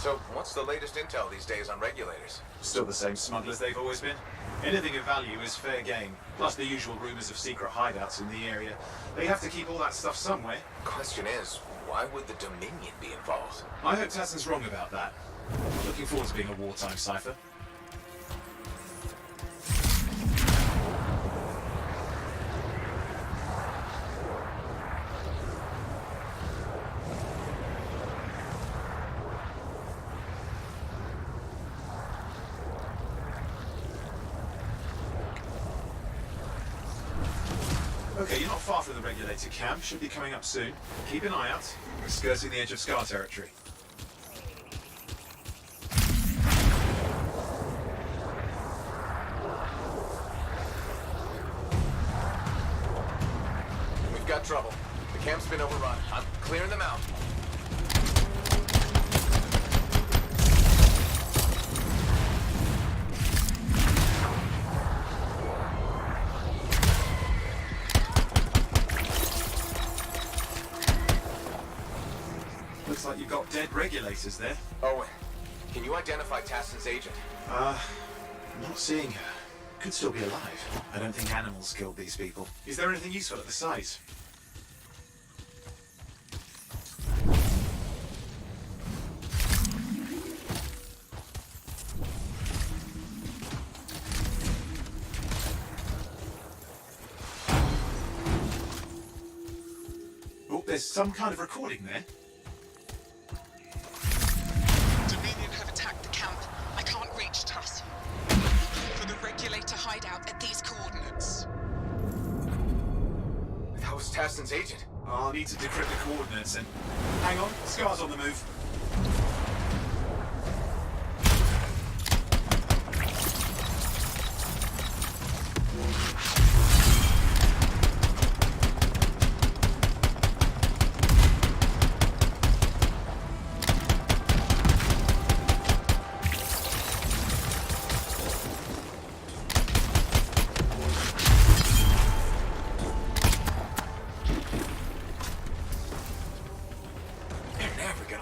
So, what's the latest intel these days on regulators? Still the same smugglers they've always been. Anything of value is fair game, plus the usual rumors of secret hideouts in the area. They have to keep all that stuff somewhere. Question is, why would the Dominion be involved? I hope Tassin's wrong about that. Looking forward to being a wartime cipher. Okay, you're not far from the regulator camp. Should be coming up soon. Keep an eye out. We're skirting the edge of Scar territory. We've got trouble. The camp's been overrun. I'm clearing them out. Looks like you've got dead regulators there. Owen, can you identify Tassin's agent? I'm not seeing her. Could still be alive. I don't think animals killed these people. Is there anything useful at the site? Oh, there's some kind of recording there. Dominion have attacked the camp. I can't reach Tuss. For the regulator hideout at these coordinates. That was Tassin's agent. I'll need to decrypt the coordinates and... Hang on, Scar's on the move.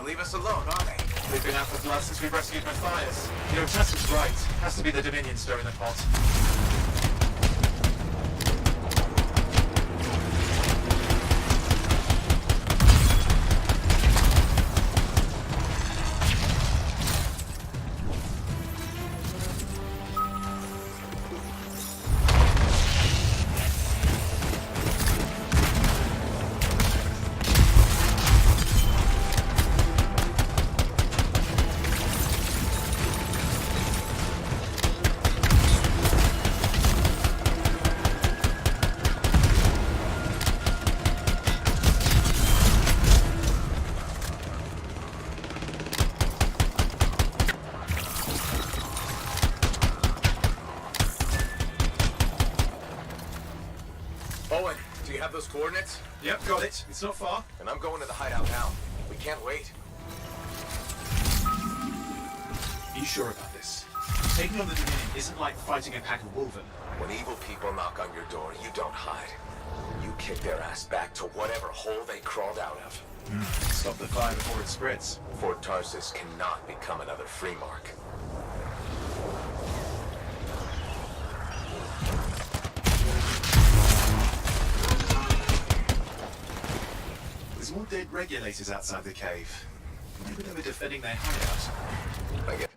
Leave us alone, aren't they? They've been out for blood since we rescued Matthias. You know, Tess was right. Has to be the Dominion stirring the pot. Owen, do you have those coordinates? Yep, got it. It's not far. And I'm going to the hideout now. We can't wait. You sure about this? Taking on the Dominion isn't like fighting a pack of wolven. When evil people knock on your door, you don't hide. You kick their ass back to whatever hole they crawled out of. Stop the fire before it spreads. Fort Tarsis cannot become another free mark. There's more dead regulators outside the cave. Maybe they were defending their hideout. I get.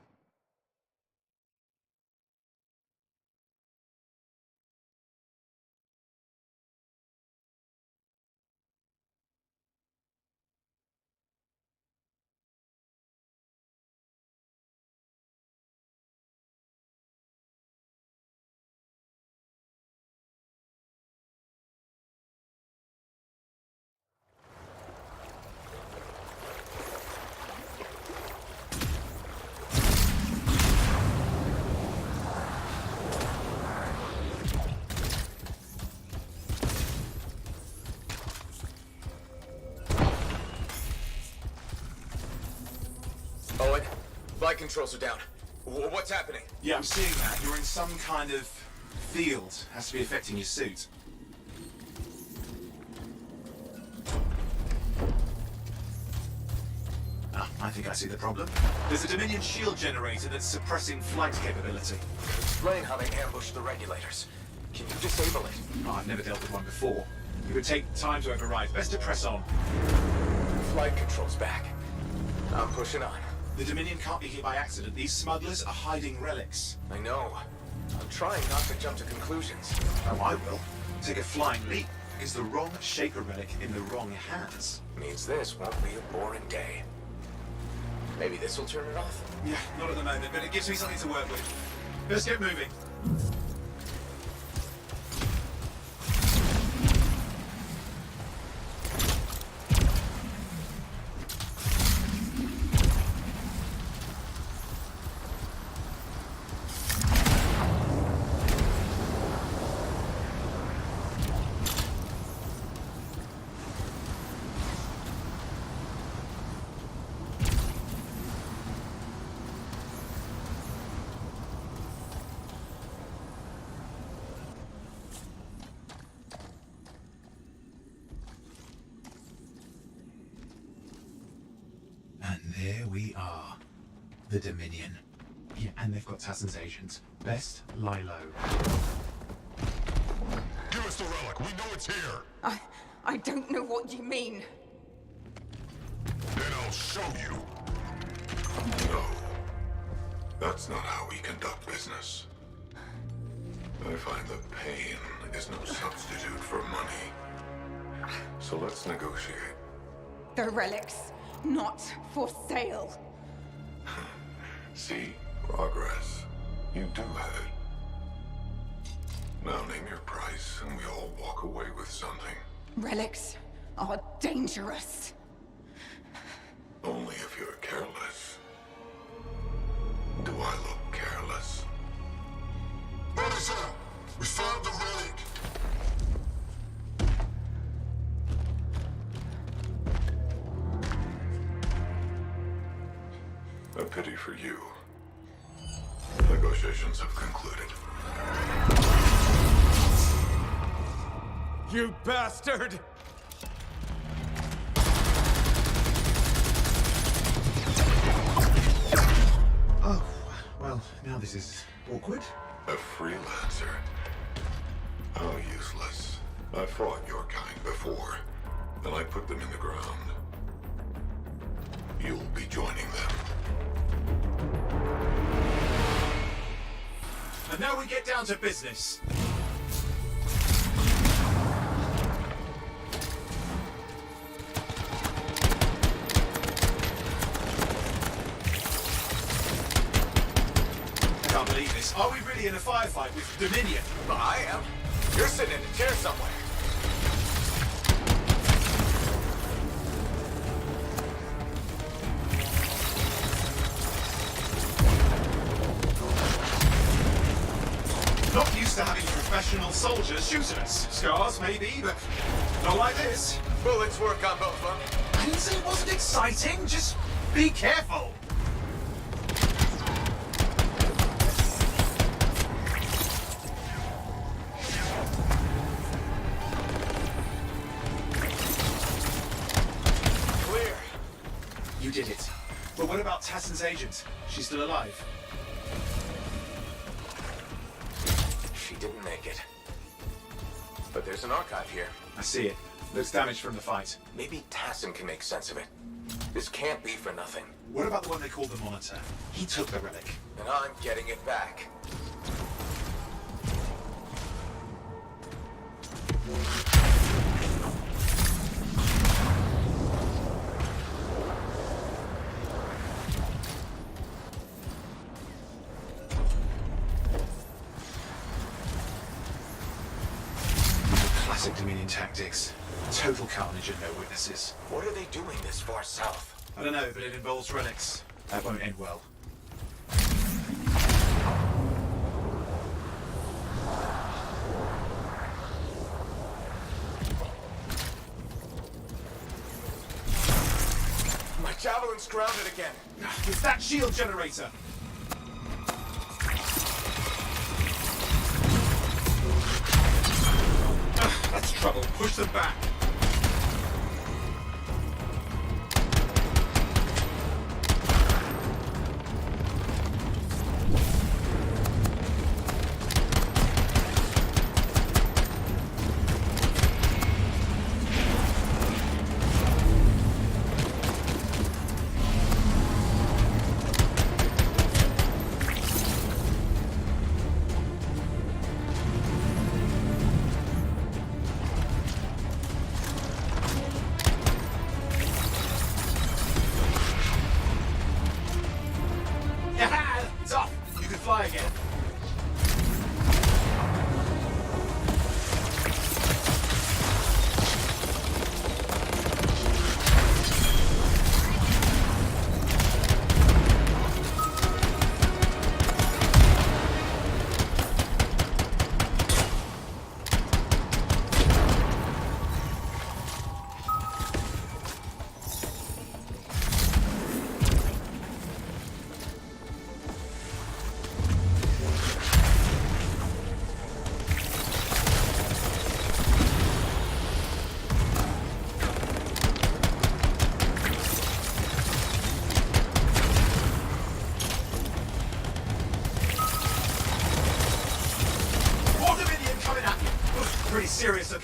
Owen, flight controls are down. What's happening? Yeah, I'm seeing that. You're in some kind of field. Has to be affecting your suit. I think I see the problem. There's a Dominion shield generator that's suppressing flight capability. Explain how they ambushed the regulators. Can you disable it? Oh, I've never dealt with one before. It would take time to override. Best to press on. Flight control's back. I'm pushing on. The Dominion can't be here by accident. These smugglers are hiding relics. I know. I'm trying not to jump to conclusions. Oh, I will. Take a flying leap. Is the wrong Shaper relic in the wrong hands? Means this won't be a boring day. Maybe this will turn it off? Yeah, not at the moment, but it gives me something to work with. Let's get moving. And there we are. The Dominion. Yeah, and they've got Tassin's agents. Best lie low. Give us the relic. We know it's here. I don't know what you mean. Then I'll show you. No. That's not how we conduct business. I find that pain is no substitute for money. So let's negotiate. The relics, not for sale. See? Progress. You do have it. Now name your price and we all walk away with something. Relics are dangerous. Only if you're careless. Do I look careless? Officer! We found the relic! A pity for you. Negotiations have concluded. You bastard! Oh, well, now this is awkward. A freelancer? How useless. I fought your kind before, and I put them in the ground. You'll be joining them. And now we get down to business. I can't believe this. Are we really in a firefight with Dominion? I am. You're sitting in a chair somewhere. Not used to having professional soldiers shoot at us. Scars, maybe, but not like this. Bullets work on both of them. I didn't say it wasn't exciting. Just be careful. Clear. You did it. But what about Tassin's agent? She's still alive. She didn't make it. But there's an archive here. I see it. Looks damaged from the fight. Maybe Tassin can make sense of it. This can't be for nothing. What about the one they called the Monitor? He took the relic. And I'm getting it back. Classic Dominion tactics. Total carnage and no witnesses. What are they doing this far south? I don't know, but it involves relics. That won't end well. My javelin's grounded again. It's that shield generator. That's trouble. Push them back.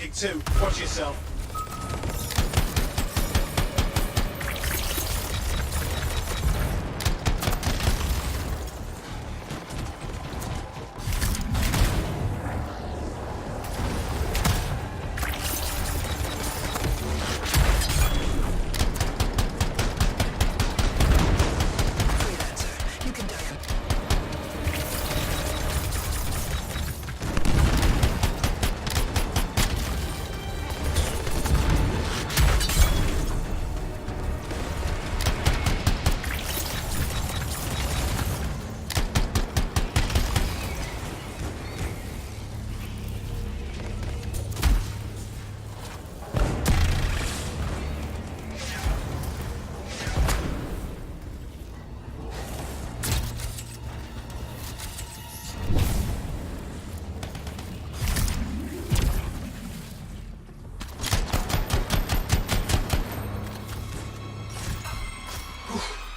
looking too. Watch yourself.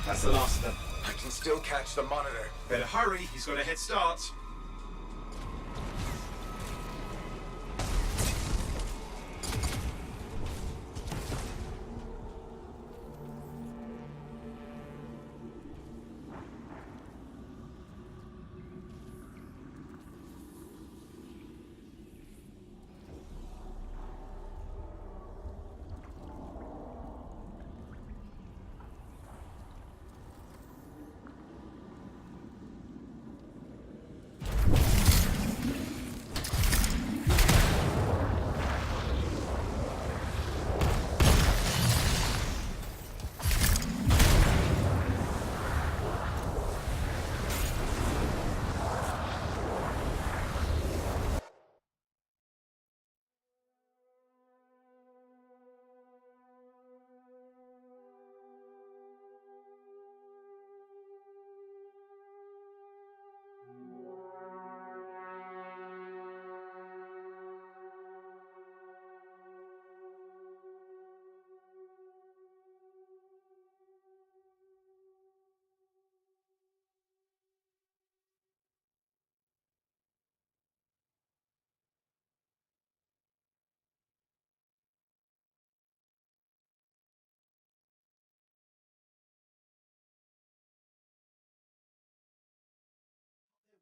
That's the last of them. I can still catch the monitor. Better hurry, he's got a head start.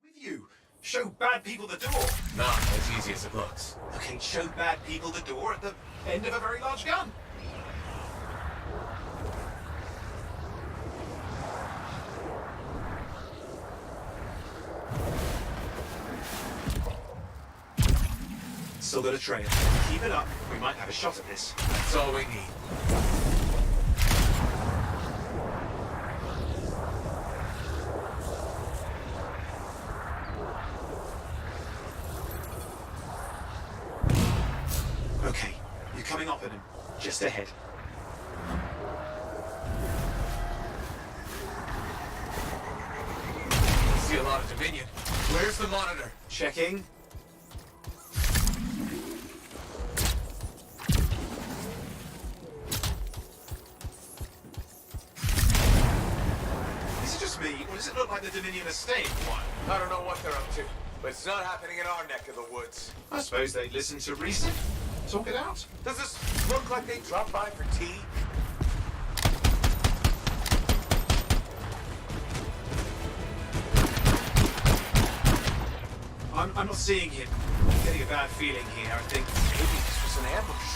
With you. Show bad people the door. Not as easy as it looks. Okay, show bad people the door at the end of a very large gun. Still got a trail. Keep it up. We might have a shot at this. That's all we need. Okay, you're coming up on him. Just ahead. See a lot of Dominion. Where's the monitor? Checking. Is it just me, or does it look like the Dominion are staying quiet? I don't know what they're up to, but it's not happening in our neck of the woods. I suppose they listen to reason. Talk it out. Does this look like they dropped by for tea? I'm not seeing him. I'm getting a bad feeling here. I think Maybe this was an ambush.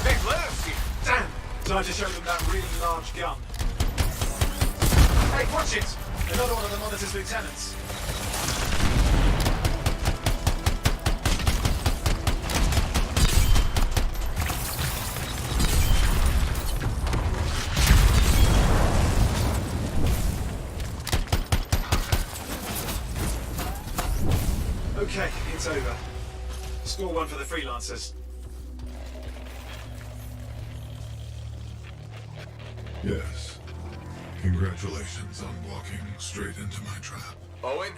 They've let us see. damn! Time to show them that really large gun. Hey, watch it! Another one of the Monitor's lieutenants. Okay, it's over. Score one for the freelancers. Yes. Congratulations on walking straight into my trap. Owen?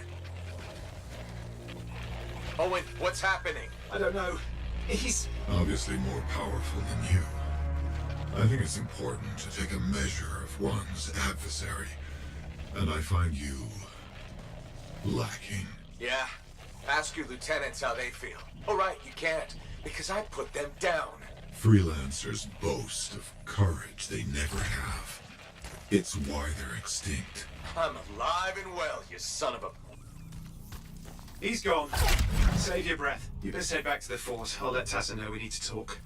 Owen, what's happening? I don't know. He's... Obviously more powerful than you. I think it's important to take a measure of one's adversary. And I find you lacking. Yeah. Ask your lieutenants how they feel. Oh, right, you can't. Because I put them down. Freelancers boast of courage they never have. It's why they're extinct. I'm alive and well, you son of a... He's gone. Save your breath. You best head back to the fort. I'll let Tassa know we need to talk.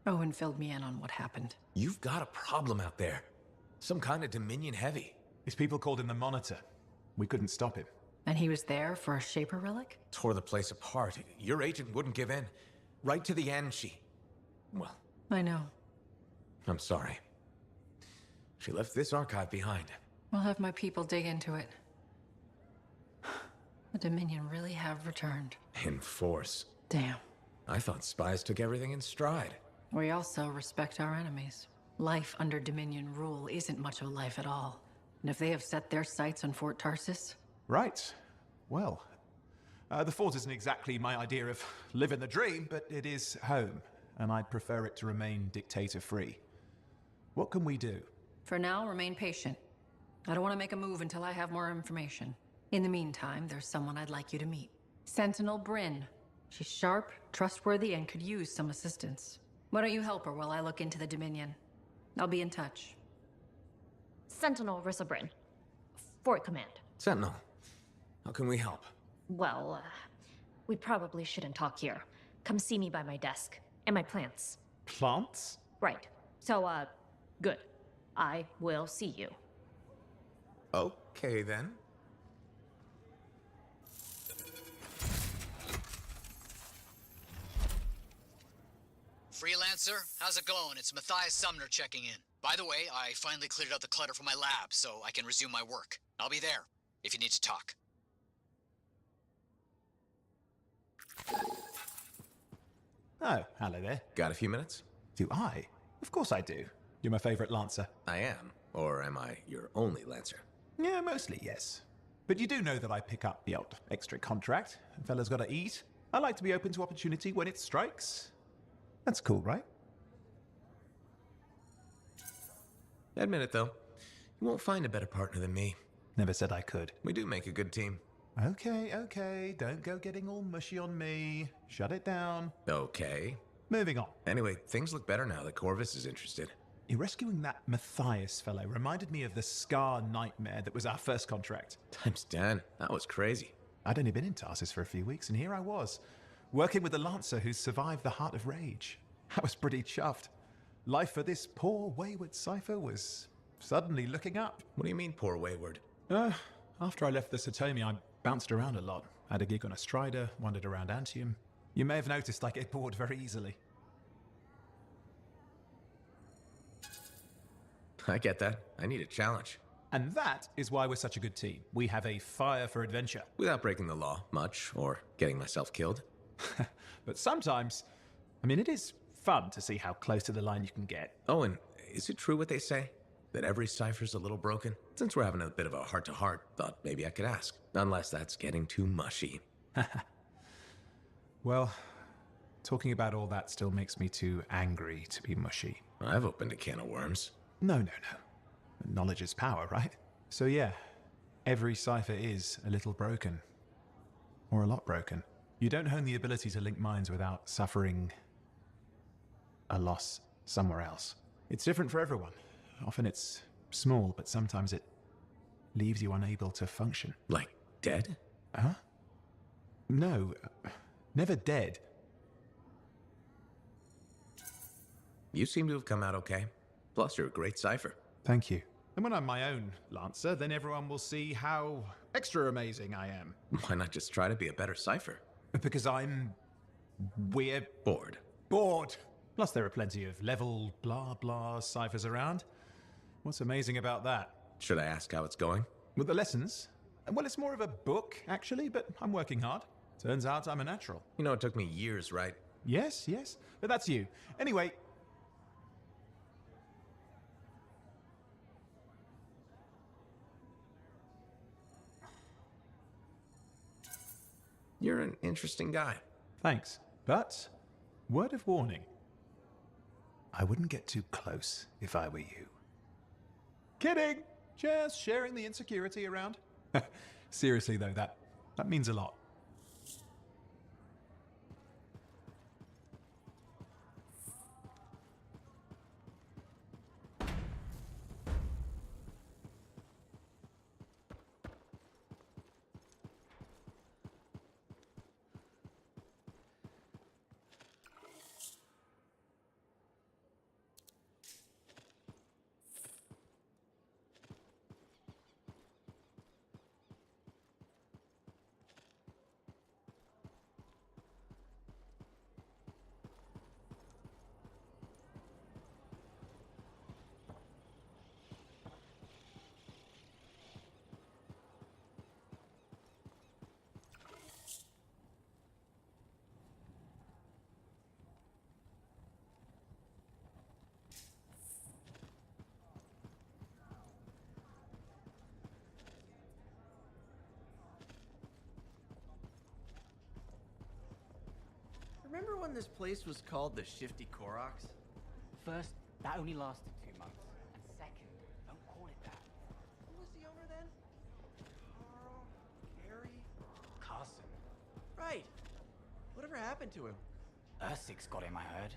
Owen filled me in on what happened. You've got a problem out there. Some kind of Dominion heavy. His people called him the Monitor. We couldn't stop him. And he was there for a Shaper relic? Tore the place apart. Your agent wouldn't give in. Right to the end, Well, I know. I'm sorry. She left this archive behind. I'll have my people dig into it. The Dominion really have returned. In force. Damn. I thought spies took everything in stride. We also respect our enemies. Life under Dominion rule isn't much of a life at all. And if they have set their sights on Fort Tarsis... Right. Well, the fort isn't exactly my idea of living the dream, but it is home, and I'd prefer it to remain dictator-free. What can we do? For now, remain patient. I don't want to make a move until I have more information. In the meantime, there's someone I'd like you to meet. Sentinel Bryn. She's sharp, trustworthy, and could use some assistance. Why don't you help her while I look into the Dominion? I'll be in touch. Sentinel Rissa Bryn. Fort Command. Sentinel, how can we help? Well, we probably shouldn't talk here. Come see me by my desk. And my plants. Plants? Right. So, good. I will see you. Okay, then. Freelancer, how's it going? It's Matthias Sumner checking in. By the way, I finally cleared out the clutter from my lab, so I can resume my work. I'll be there, if you need to talk. Oh, hello there. Got a few minutes? Do I? Of course I do. You're my favorite Lancer. I am. Or am I your only Lancer? Yeah, mostly, yes. But you do know that I pick up the odd extra contract. Fella's gotta eat. I like to be open to opportunity when it strikes. That's cool, right? Admit it, though. You won't find a better partner than me. Never said I could. We do make a good team. Okay. Don't go getting all mushy on me. Shut it down. Okay. Moving on. Anyway, things look better now that Corvus is interested. You rescuing that Matthias fellow reminded me of the Scar nightmare that was our first contract. Times 10. That was crazy. I'd only been in Tarsus for a few weeks, and here I was, working with a Lancer who survived the Heart of Rage. I was pretty chuffed. Life for this poor, wayward cipher was suddenly looking up. What do you mean, poor wayward? After I left the Satomi, I bounced around a lot. Had a gig on a Strider, wandered around Anthem. You may have noticed I get bored very easily. I get that. I need a challenge. And that is why we're such a good team. We have a fire for adventure. Without breaking the law much, or getting myself killed. But sometimes, it is fun to see how close to the line you can get. Oh, and is it true what they say? That every cipher's a little broken? Since we're having a bit of a heart-to-heart, thought maybe I could ask. Unless that's getting too mushy. Well, talking about all that still makes me too angry to be mushy. I've opened a can of worms. No. Knowledge is power, right? So yeah, every cipher is a little broken. Or a lot broken. You don't hone the ability to link minds without suffering a loss somewhere else. It's different for everyone. Often it's small, but sometimes it leaves you unable to function. Like dead? Huh? No, never dead. You seem to have come out okay. Plus, you're a great cipher. Thank you. And when I'm my own Lancer, then everyone will see how extra amazing I am. Why not just try to be a better cipher? Because I'm... we're Bored. bored. Plus there are plenty of level blah blah ciphers around. What's amazing about that? Should I ask how it's going? With the lessons? Well, it's more of a book, actually, but I'm working hard. Turns out I'm a natural. You know, it took me years, right? Yes, but that's you. Anyway... You're an interesting guy. Thanks. But, word of warning. I wouldn't get too close if I were you. Kidding! Just sharing the insecurity around. Seriously though, that means a lot. when this place was called the Shifty Koroks? First, that only lasted 2 months. And second, don't call it that. Who was the owner then? Carl? Gary? Carson. Right. Whatever happened to him? Ursik's got him, I heard.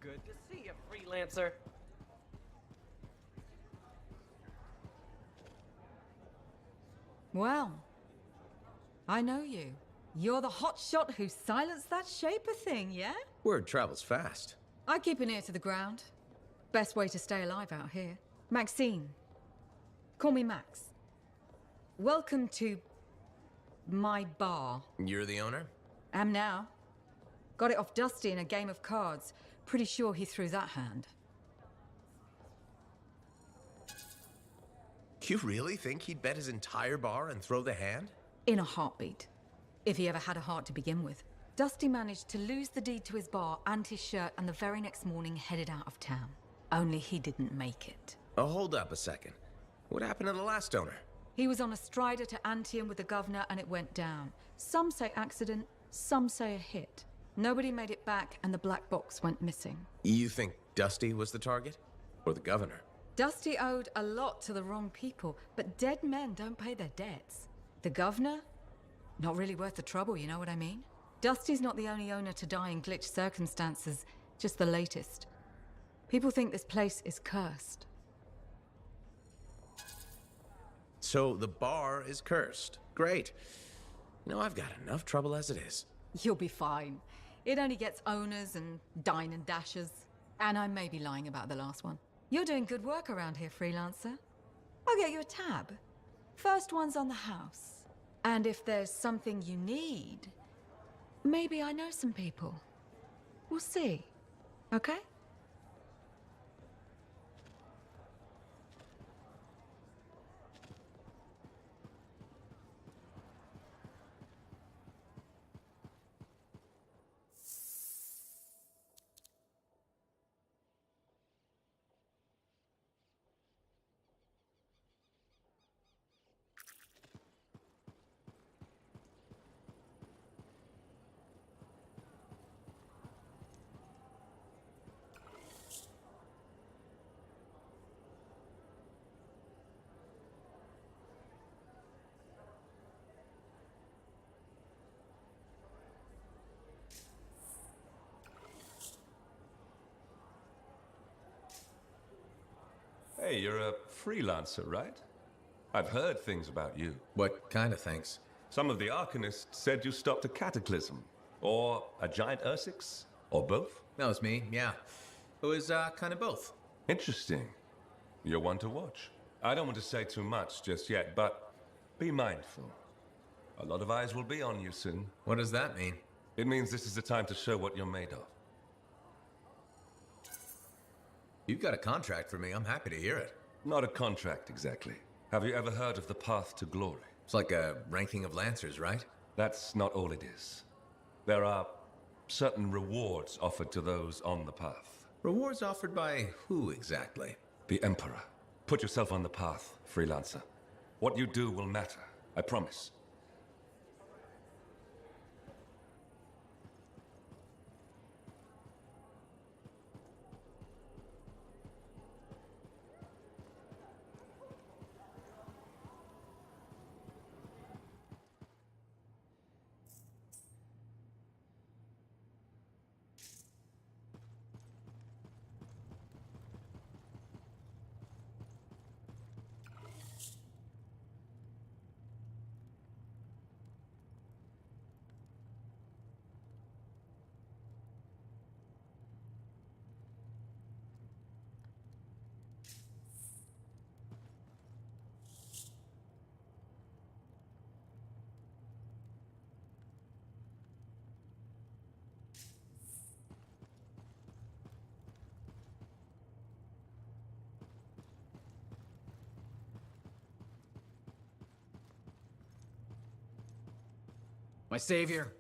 Good to see you, freelancer. Well, I know you. You're the hotshot who silenced that Shaper thing, yeah? Word travels fast. I keep an ear to the ground. Best way to stay alive out here. Maxine. Call me Max. Welcome to my bar. You're the owner? Am now. Got it off Dusty in a game of cards. Pretty sure he threw that hand. You really think he'd bet his entire bar and throw the hand? In a heartbeat. If he ever had a heart to begin with. Dusty managed to lose the deed to his bar and his shirt, and the very next morning headed out of town. Only he didn't make it. Oh, hold up a second. What happened to the last owner? He was on a strider to Anthem with the governor and it went down. Some say accident, some say a hit. Nobody made it back and the black box went missing. You think Dusty was the target? Or the governor? Dusty owed a lot to the wrong people, but dead men don't pay their debts. The governor? Not really worth the trouble, you know what I mean? Dusty's not the only owner to die in glitch circumstances, just the latest. People think this place is cursed. So the bar is cursed. Great. You know, I've got enough trouble as it is. You'll be fine. It only gets owners and dine and dashers. And I may be lying about the last one. You're doing good work around here, freelancer. I'll get you a tab. First one's on the house. And if there's something you need, maybe I know some people. We'll see. Okay? Hey, you're a freelancer, right? I've heard things about you. What kind of things? Some of the Arcanists said you stopped a cataclysm. Or a giant Ursix. Or both. That was me, yeah. It was, kind of both. Interesting. You're one to watch. I don't want to say too much just yet, but be mindful. A lot of eyes will be on you soon. What does that mean? It means this is the time to show what you're made of. You've got a contract for me. I'm happy to hear it. Not a contract, exactly. Have you ever heard of the path to glory? It's like a ranking of lancers, right? That's not all it is. There are certain rewards offered to those on the path. Rewards offered by who exactly? The Emperor. Put yourself on the path, freelancer. What you do will matter, I promise. My savior,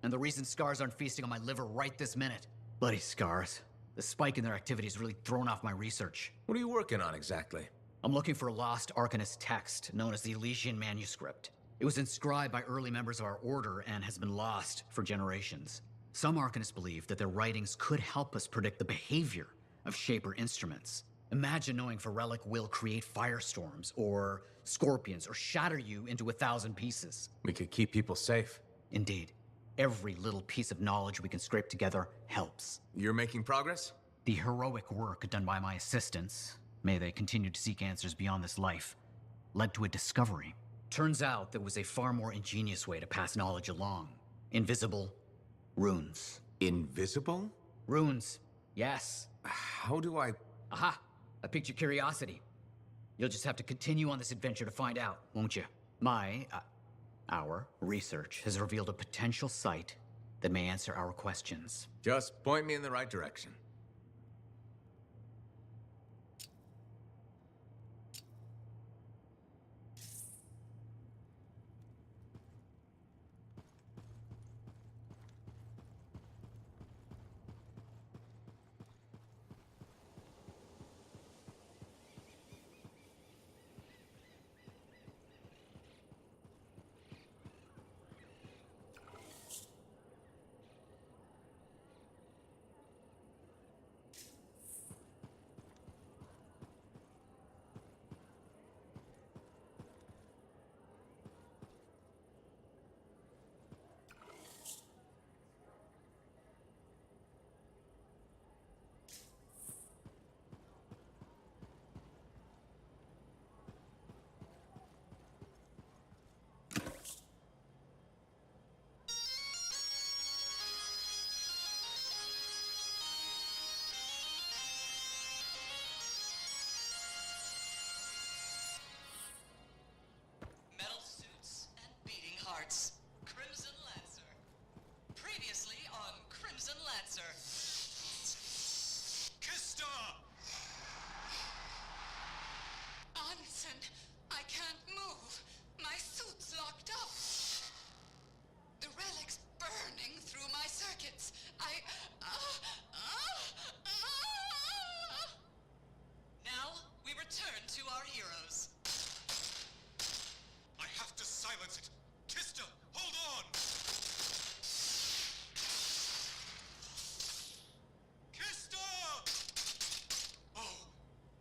and the reason scars aren't feasting on my liver right this minute. Bloody scars. The spike in their activity has really thrown off my research. What are you working on exactly? I'm looking for a lost Arcanist text known as the Elysian Manuscript. It was inscribed by early members of our order and has been lost for generations. Some Arcanists believe that their writings could help us predict the behavior of Shaper instruments. Imagine knowing if a relic will create firestorms, or scorpions, or shatter you into 1,000 pieces. We could keep people safe. Indeed. Every little piece of knowledge we can scrape together helps. You're making progress? The heroic work done by my assistants, may they continue to seek answers beyond this life, led to a discovery. Turns out there was a far more ingenious way to pass knowledge along. Invisible runes. Invisible? Runes, yes. How do I... Aha! I piqued your curiosity. You'll just have to continue on this adventure to find out, won't you? Our research has revealed a potential site that may answer our questions. Just point me in the right direction. Crimson Lancer. Previously on Crimson Lancer. Kista! Onsen, I can't move. My suit's locked up. The relic's burning through my circuits. Now, we return to our heroes. I have to silence it. Kista, hold on! Kista! Oh,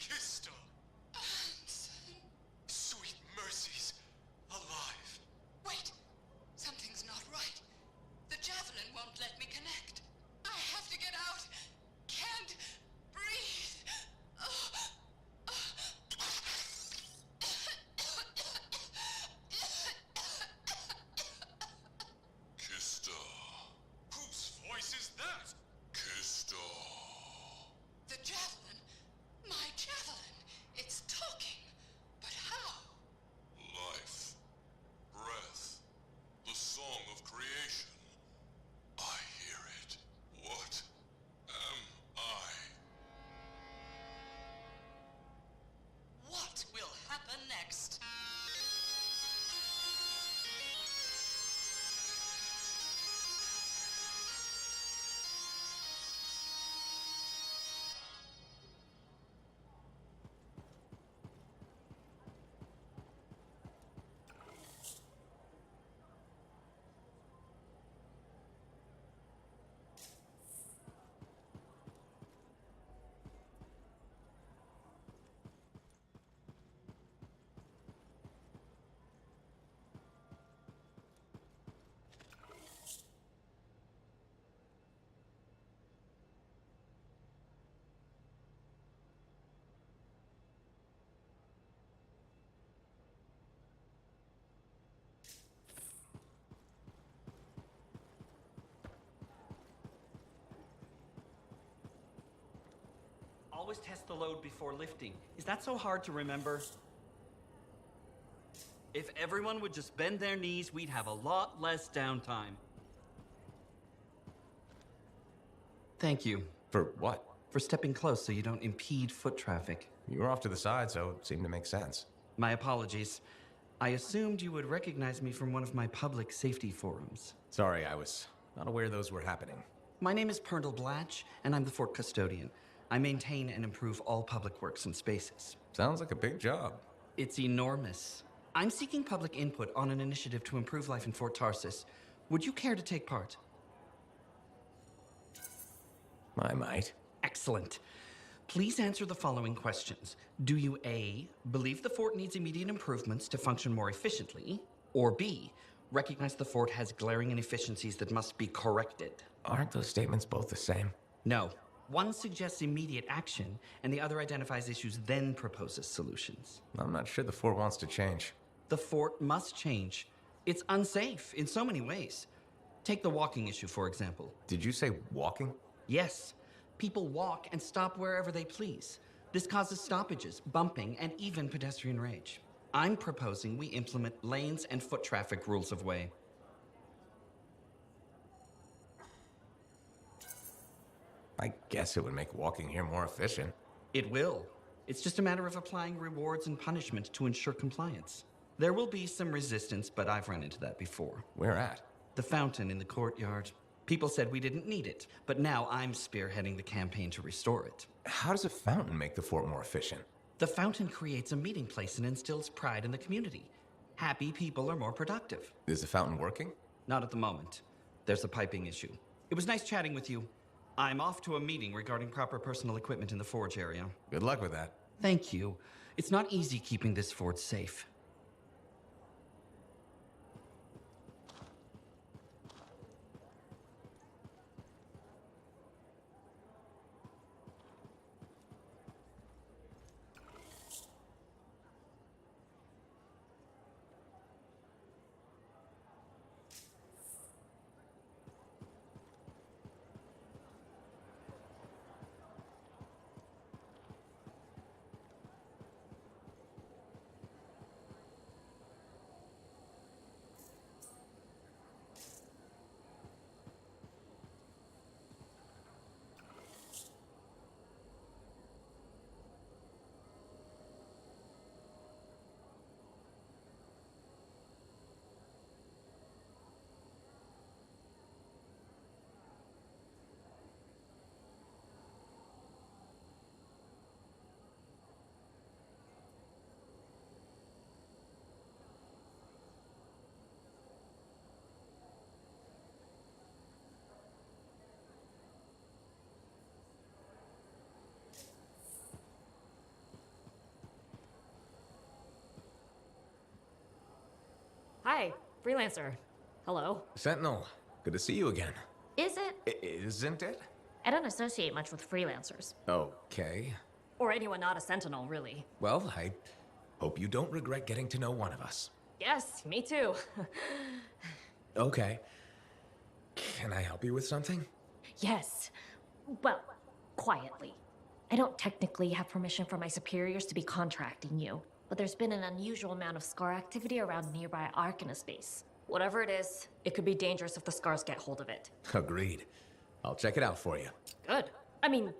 Kista! Sweet mercies, alive. Wait, something's not right. The javelin won't let me connect. I have to get out. Can't breathe. Kista. Whose voice is that? Kista. The javelin? My javelin. It's talking. But how? Life. Breath. The song of creation. I hear it. What am I? What will happen next? Always test the load before lifting. Is that so hard to remember? If everyone would just bend their knees, we'd have a lot less downtime. Thank you. For what? For stepping close so you don't impede foot traffic. You were off to the side, so it seemed to make sense. My apologies. I assumed you would recognize me from one of my public safety forums. Sorry, I was not aware those were happening. My name is Pernal Blatch, and I'm the fort custodian. I maintain and improve all public works and spaces. Sounds like a big job. It's enormous. I'm seeking public input on an initiative to improve life in Fort Tarsis. Would you care to take part? I might. Excellent. Please answer the following questions. Do you A, believe the fort needs immediate improvements to function more efficiently? Or B, recognize the fort has glaring inefficiencies that must be corrected? Aren't those statements both the same? No. One suggests immediate action, and the other identifies issues, then proposes solutions. I'm not sure the fort wants to change. The fort must change. It's unsafe in so many ways. Take the walking issue, for example. Did you say walking? Yes. People walk and stop wherever they please. This causes stoppages, bumping, and even pedestrian rage. I'm proposing we implement lanes and foot traffic rules of way. I guess it would make walking here more efficient. It will. It's just a matter of applying rewards and punishment to ensure compliance. There will be some resistance, but I've run into that before. Where at? The fountain in the courtyard. People said we didn't need it, but now I'm spearheading the campaign to restore it. How does a fountain make the fort more efficient? The fountain creates a meeting place and instills pride in the community. Happy people are more productive. Is the fountain working? Not at the moment. There's a piping issue. It was nice chatting with you. I'm off to a meeting regarding proper personal equipment in the forge area. Good luck with that. Thank you. It's not easy keeping this fort safe. Hi, freelancer. Hello. Sentinel, good to see you again. Is it? Isn't it? I don't associate much with freelancers. Okay. Or anyone not a sentinel, really. Well, I hope you don't regret getting to know one of us. Yes, me too. Okay. Can I help you with something? Yes. Well, quietly. I don't technically have permission from my superiors to be contracting you, but there's been an unusual amount of scar activity around nearby Arcanist base. Whatever it is, it could be dangerous if the scars get hold of it. Agreed. I'll check it out for you. Good. I mean,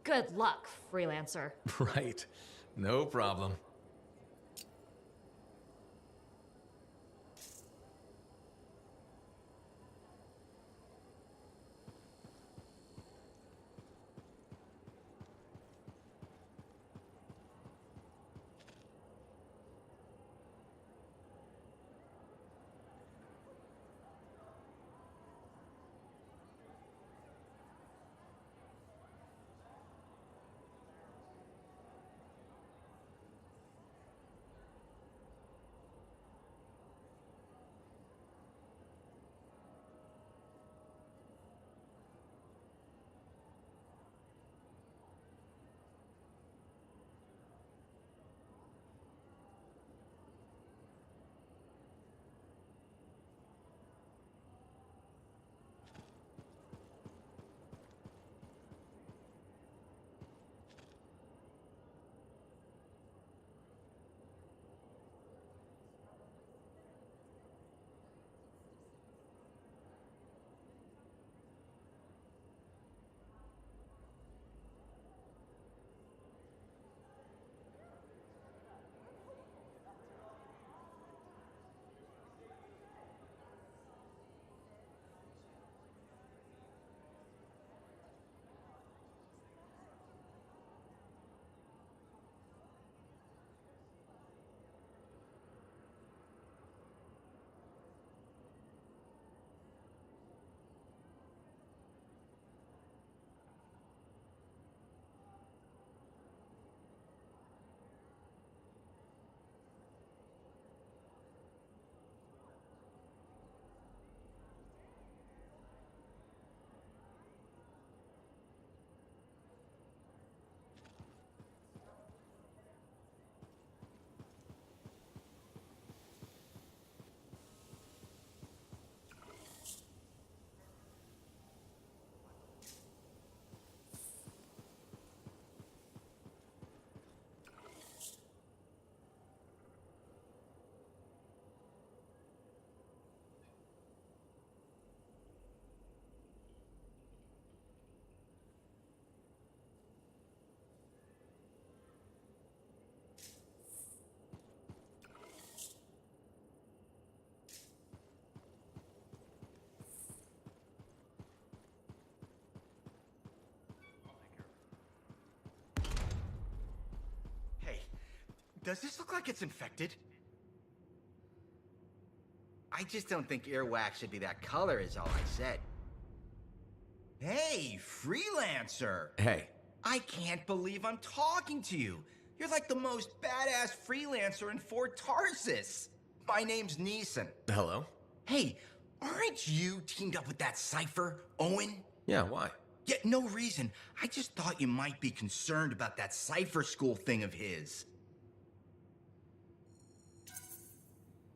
good luck, freelancer. Right. No problem. Does this look like it's infected? I just don't think earwax should be that color, is all I said. Hey, freelancer! Hey. I can't believe I'm talking to you. You're like the most badass freelancer in Fort Tarsus. My name's Neeson. Hello? Hey, aren't you teamed up with that cipher, Owen? Yeah, why? Yeah, no reason. I just thought you might be concerned about that cipher school thing of his.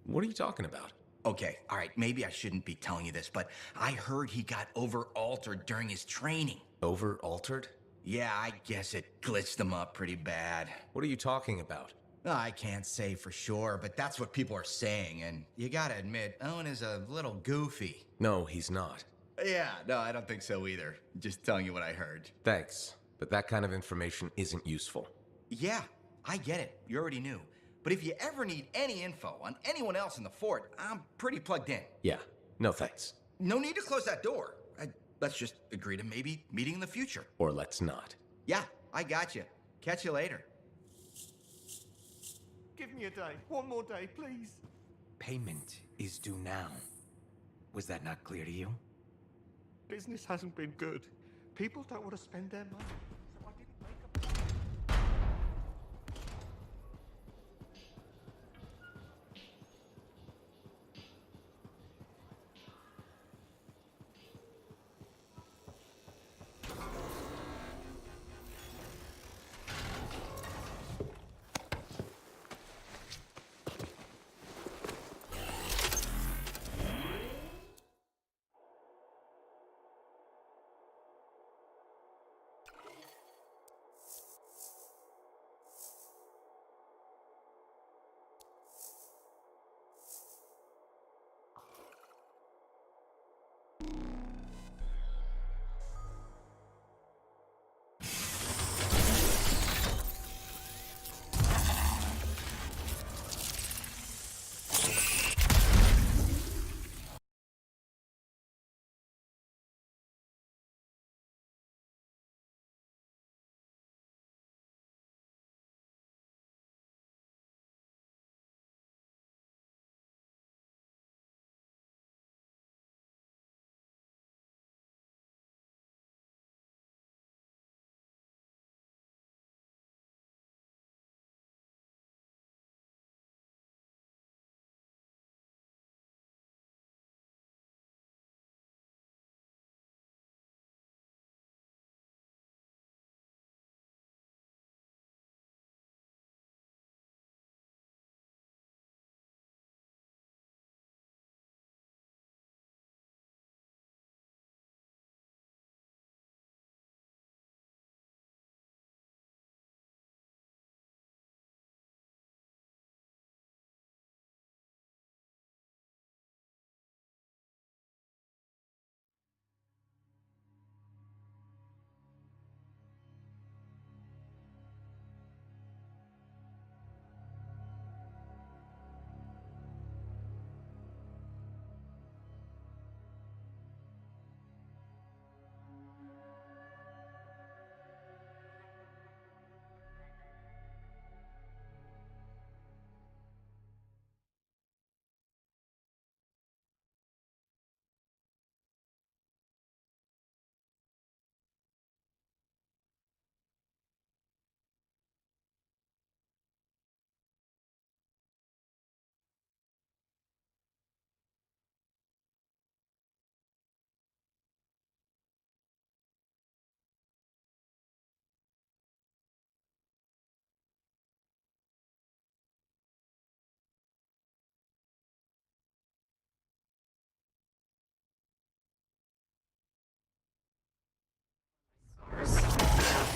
What are you talking about? Okay, all right, maybe I shouldn't be telling you this, but I heard he got over-altered during his training. Over-altered? Yeah, I guess it glitched him up pretty bad. What are you talking about? I can't say for sure, but that's what people are saying, and you gotta admit, Owen is a little goofy. No, he's not. Yeah, no, I don't think so either. Just telling you what I heard. Thanks, but that kind of information isn't useful. Yeah, I get it. You already knew. But if you ever need any info on anyone else in the fort, I'm pretty plugged in. Yeah, no thanks. No need to close that door. Let's just agree to maybe meeting in the future. Or let's not. Yeah, I got you. Catch you later. Give me a day. One more day, please. Payment is due now. Was that not clear to you? Business hasn't been good. People don't want to spend their money. So I didn't make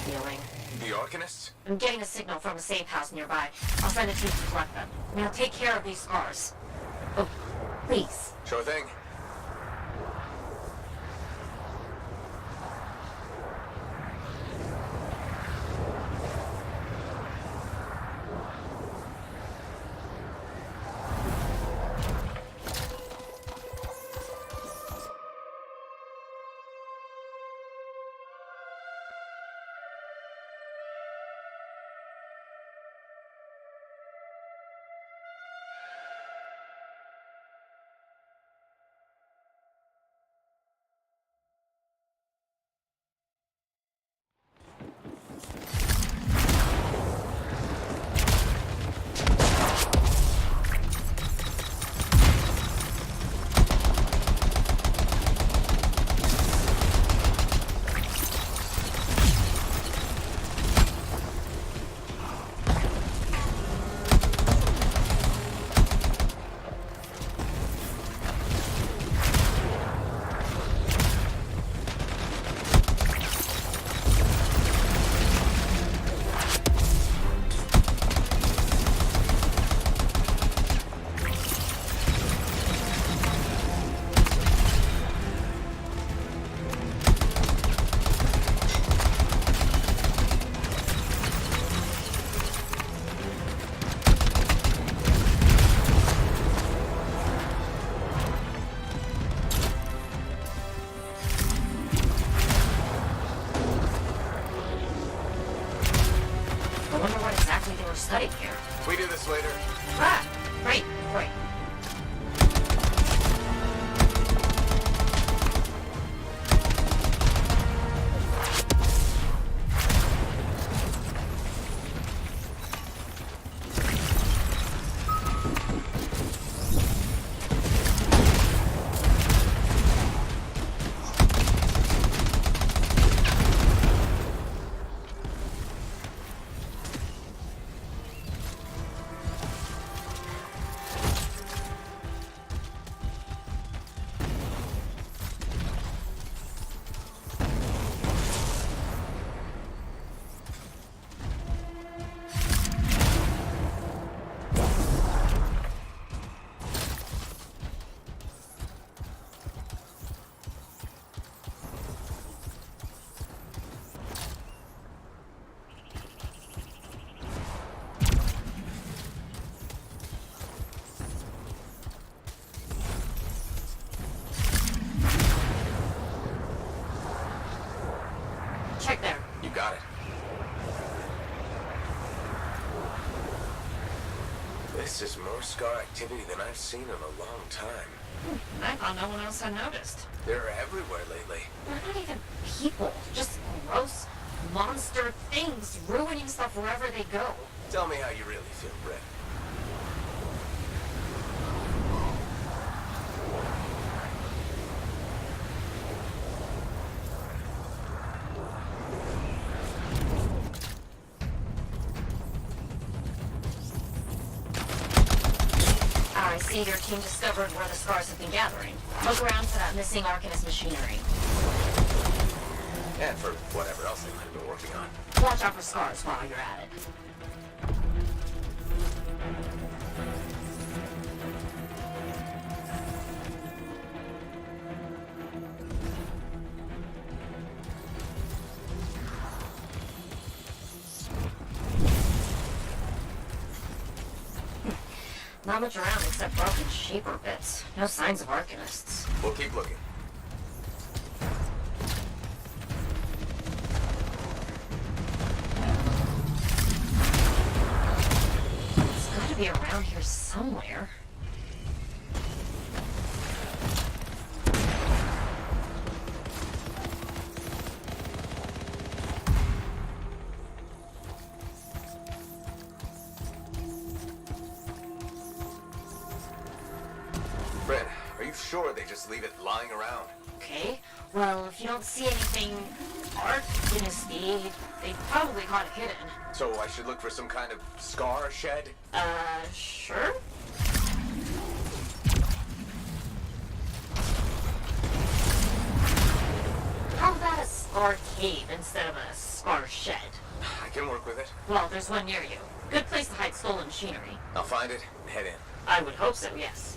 Feeling. The Arcanists? I'm getting a signal from a safe house nearby. I'll send a team to collect them. Now take care of these scars. Oh, please. Sure thing. wonder what exactly they were studying here. We do this later. Ah, great. Check there. You got it. This is more scar activity than I've seen in a long time. I thought no one else had noticed. They're everywhere lately. They're not even people. Just gross monster things ruining stuff wherever they go. Tell me how you really feel, Brett. I see your team discovered where the scars have been gathering. Look around for that missing Arcanist machinery. And for whatever else they might have been working on. Watch out for scars while you're at it. Not much around except broken shaper bits. No signs of Arcanists. We'll keep looking. It's gotta be around here somewhere. Brett, are you sure they just leave it lying around? Okay, well, if you don't see anything Arcanist-y, they probably got it hidden. So I should look for some kind of scar shed? Sure? How about a scar cave instead of a scar shed? I can work with it. Well, there's one near you. Good place to hide stolen machinery. I'll find it and head in. I would hope so, yes.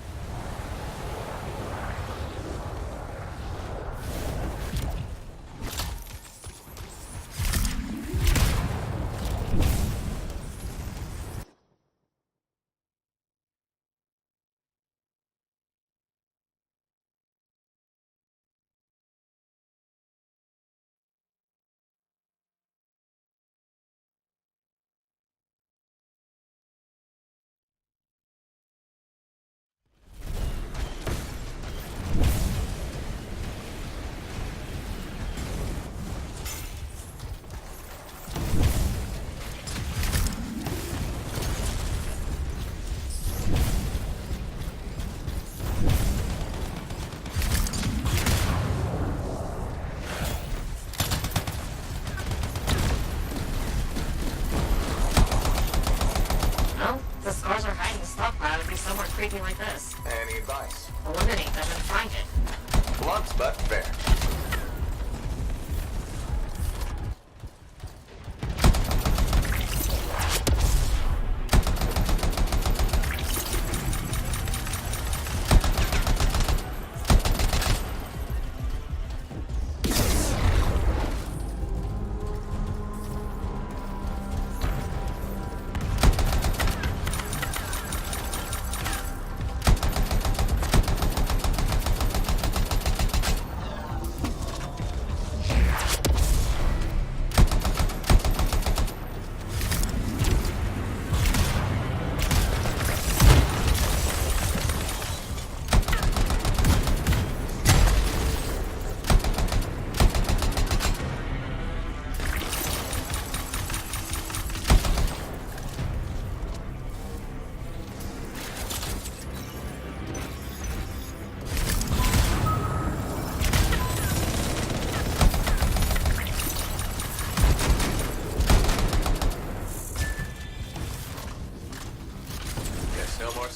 Creepy like this. Any advice? Eliminate them and find it. Blunt but fair.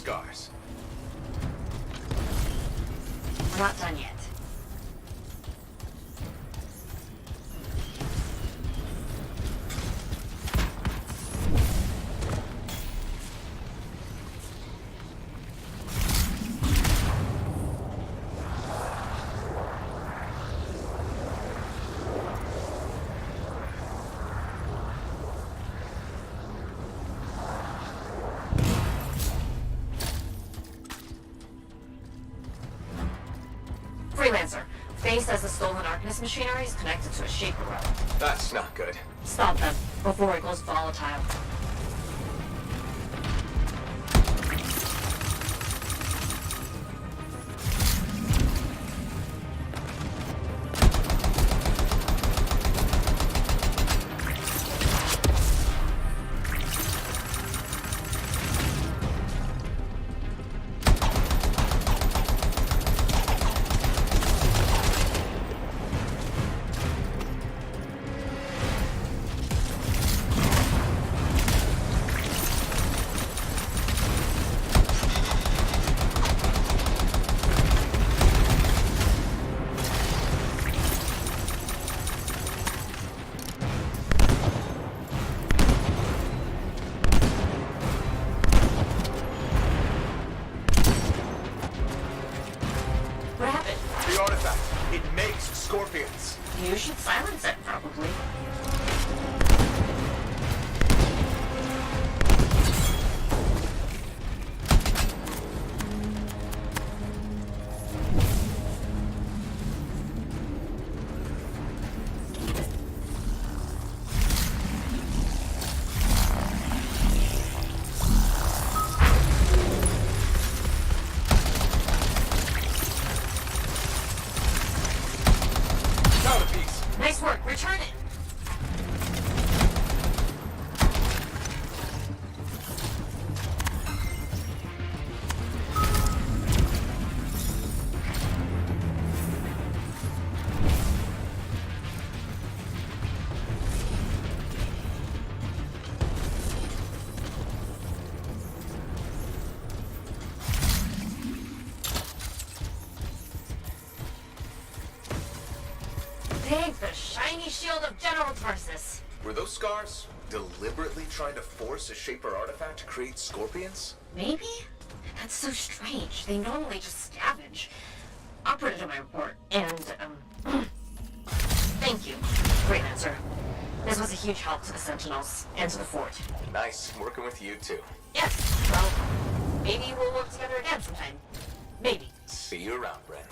scars. We're not done yet. Freelancer. Faye says the stolen Arcanist machinery is connected to a Shaper route. That's not good. Stop them before it goes volatile. What happened? The artifact. It makes scorpions. You should silence it, probably. Found a piece. Nice work. Return it. Take the shiny shield of General Tarsus. Were those scars deliberately trying to force a Shaper artifact to create scorpions? Maybe? That's so strange. They normally just scavenge. I'll put it in my report. And, thank you. Great answer. This was a huge help to the Sentinels and to the fort. Nice working with you too. Yes, well, maybe we'll work together again sometime. Maybe. See you around, Brent.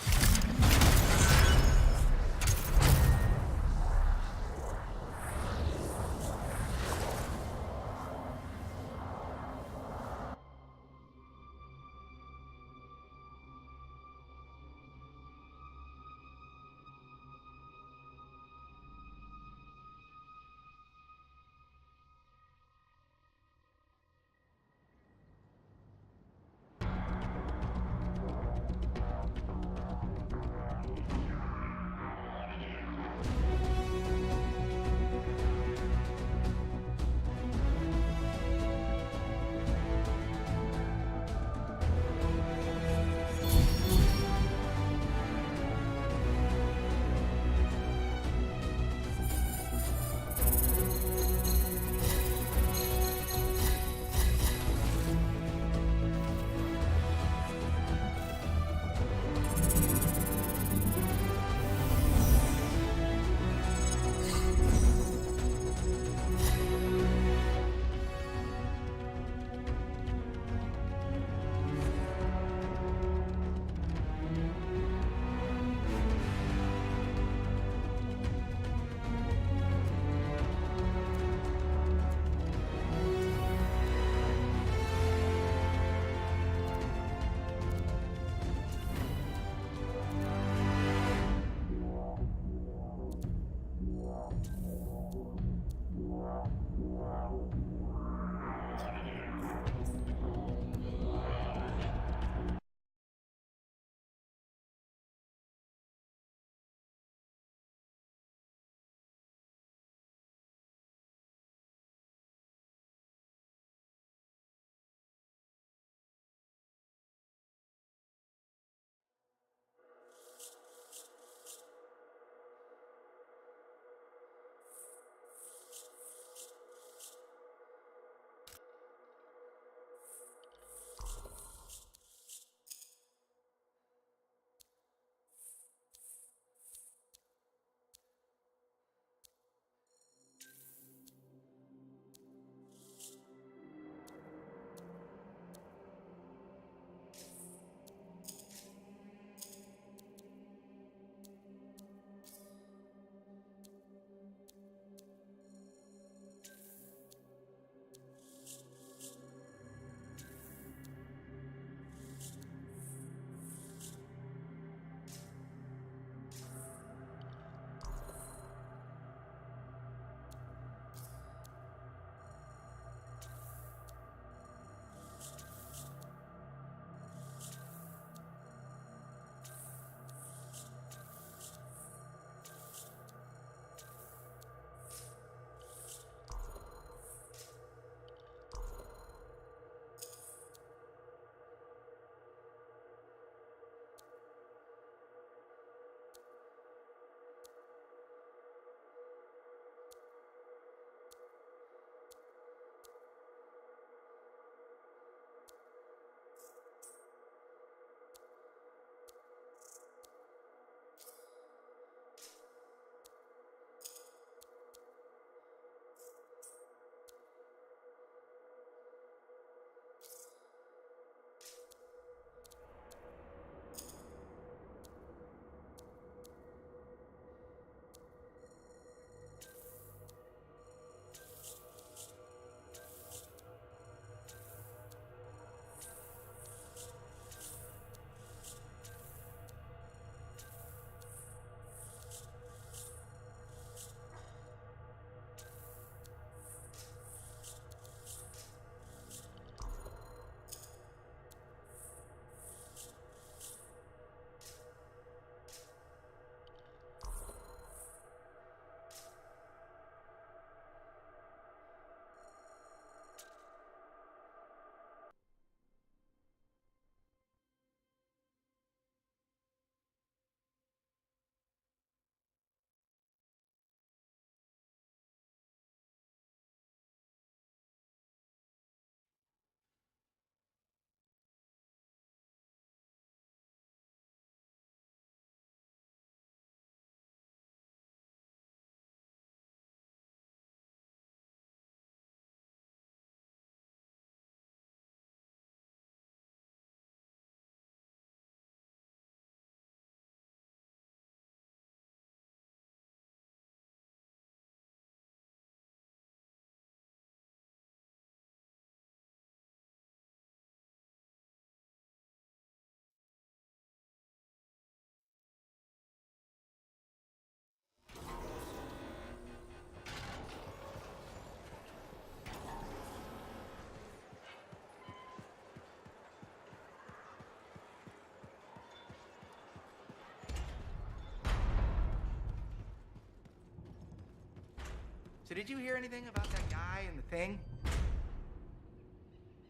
did you hear anything about that guy and the thing?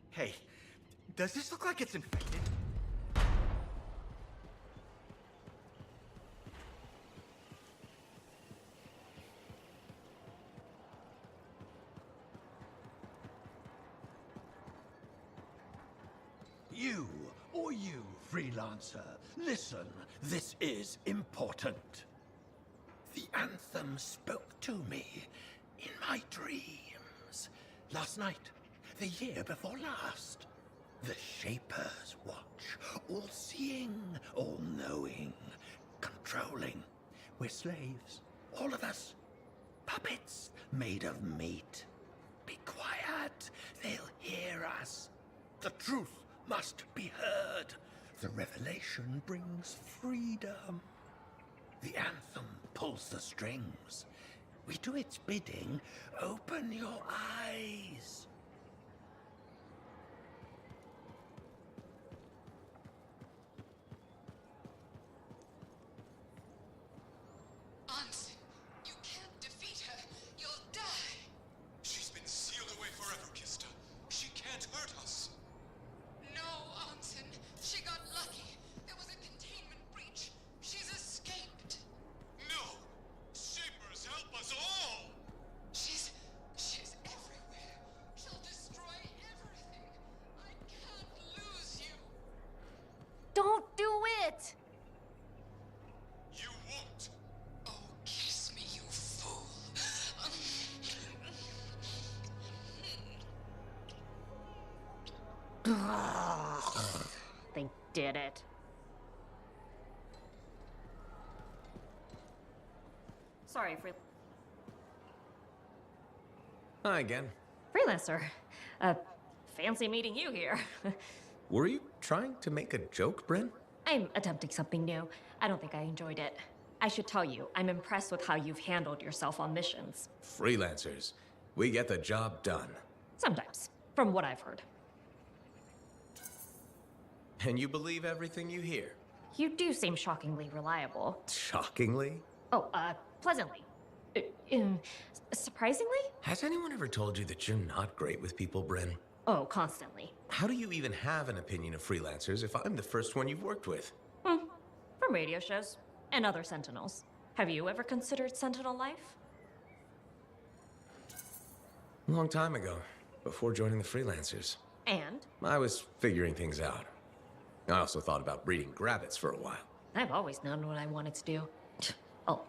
Hey, does this look like it's infected? You, or you, freelancer, listen, this is important. The Anthem spoke to me in my dreams. Last night, the year before last. The Shaper's watch, all-seeing, all-knowing, controlling. We're slaves, all of us. Puppets made of meat. Be quiet, they'll hear us. The truth must be heard. The revelation brings freedom. The Anthem pulls the strings. We do its bidding. Open your eyes. Anthem, you can't defeat her. You'll die. She's been sealed away forever, Kista. She can't hurt us. No, Anthem. She got lucky. There was a containment breach. She's escaped. No! Shapers, help us all! She's everywhere. She'll destroy everything. I can't lose you. Don't do it! You won't! Oh, kiss me, you fool. They did it. Sorry, Hi again. freelancer. Fancy meeting you here. Were you trying to make a joke, Bryn? I'm attempting something new. I don't think I enjoyed it. I should tell you, I'm impressed with how you've handled yourself on missions. Freelancers. We get the job done. Sometimes, from what I've heard. And you believe everything you hear? You do seem shockingly reliable. Shockingly? Oh, pleasantly. Surprisingly? Has anyone ever told you that you're not great with people, Bryn? Oh, constantly. How do you even have an opinion of freelancers if I'm the first one you've worked with? From radio shows and other Sentinels. Have you ever considered Sentinel life? A long time ago, before joining the freelancers. And? I was figuring things out. I also thought about breeding grabbits for a while. I've always known what I wanted to do. Oh,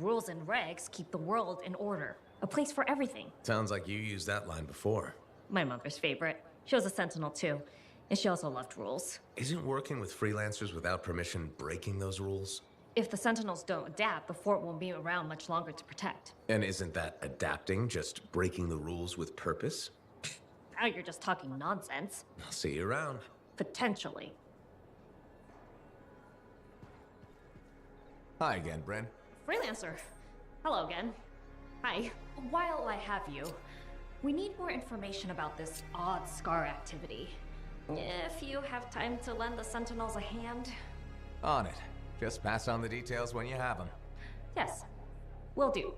rules and regs keep the world in order. A place for everything. Sounds like you used that line before. My mother's favorite. She was a Sentinel too, and she also loved rules. Isn't working with freelancers without permission breaking those rules? If the Sentinels don't adapt, the fort won't be around much longer to protect. And isn't that adapting just breaking the rules with purpose? Now you're just talking nonsense. I'll see you around. Potentially. Hi again, Bryn. Freelancer. Hello again. Hi. While I have you, we need more information about this odd scar activity. If you have time to lend the Sentinels a hand. On it. Just pass on the details when you have them. Yes, will do.